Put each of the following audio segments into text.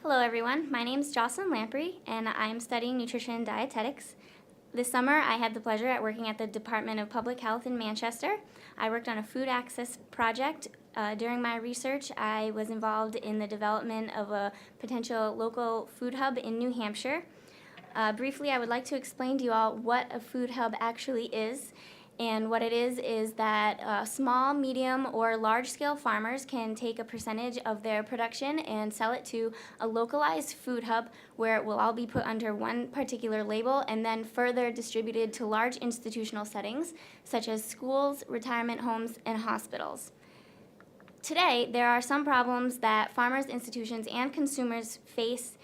Hello everyone, my name is Jocelin Lamprey and I'm studying nutrition and dietetics. This summer I had the pleasure at working at the Department of Public Health in Manchester. I worked on a food access project. During my research I was involved in the development of a potential local food hub in New Hampshire. Briefly, I would like to explain to you all what a food hub actually is. And what it is that small, medium, or large-scale farmers can take a percentage of their production and sell it to a localized food hub where it will all be put under one particular label and then further distributed to large institutional settings such as schools, retirement homes, and hospitals. Today, there are some problems that farmers, institutions, and consumers face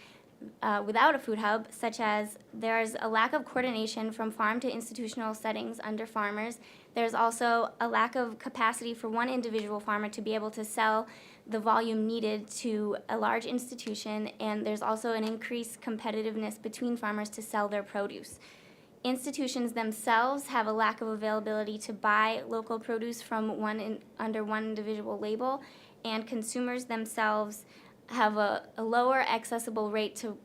without a food hub, such as there's a lack of coordination from farm to institutional settings under farmers. There's also a lack of capacity for one individual farmer to be able to sell the volume needed to a large institution, and there's also an increased competitiveness between farmers to sell their produce. Institutions themselves have a lack of availability to buy local produce from under one individual label, and consumers themselves have a lower accessible rate to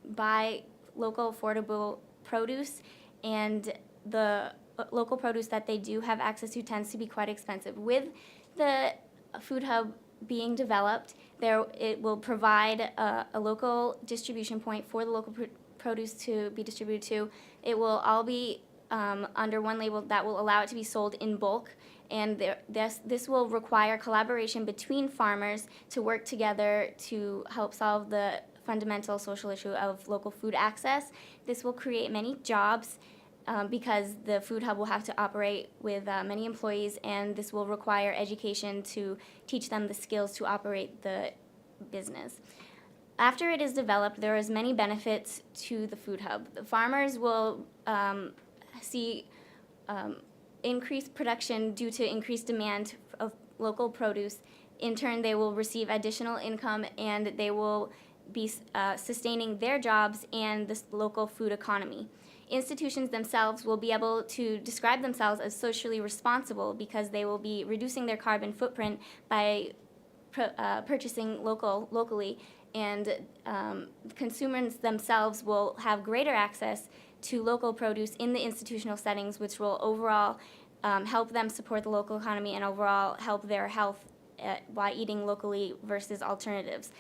buy local affordable produce, and the local produce that they do have access to tends to be quite expensive. With the food hub being developed, it will provide a local distribution point for the local produce to be distributed to. It will all be under one label that will allow it to be sold in bulk, and this will require collaboration between farmers to work together to help solve the fundamental social issue of local food access. This will create many jobs because the food hub will have to operate with many employees, and this will require education to teach them the skills to operate the business. After it is developed, there is many benefits to the food hub. The farmers will see increased production due to increased demand of local produce. In turn, they will receive additional income, and they will be sustaining their jobs and the local food economy. Institutions themselves will be able to describe themselves as socially responsible because they will be reducing their carbon footprint by purchasing locally, and consumers themselves will have greater access to local produce in the institutional settings, which will overall help them support the local economy and overall help their health while eating locally versus alternatives.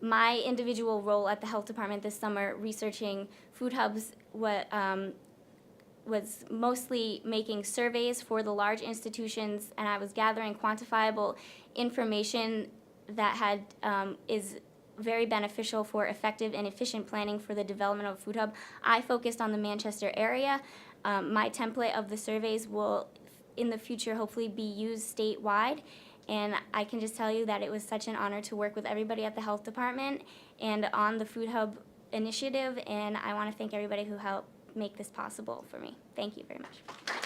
My individual role at the health department this summer researching food hubs was mostly making surveys for the large institutions, and I was gathering quantifiable information that is very beneficial for effective and efficient planning for the development of a food hub. I focused on the Manchester area. My template of the surveys will, in the future, hopefully be used statewide. And I can just tell you that it was such an honor to work with everybody at the health department and on the food hub initiative, and I want to thank everybody who helped make this possible for me. Thank you very much.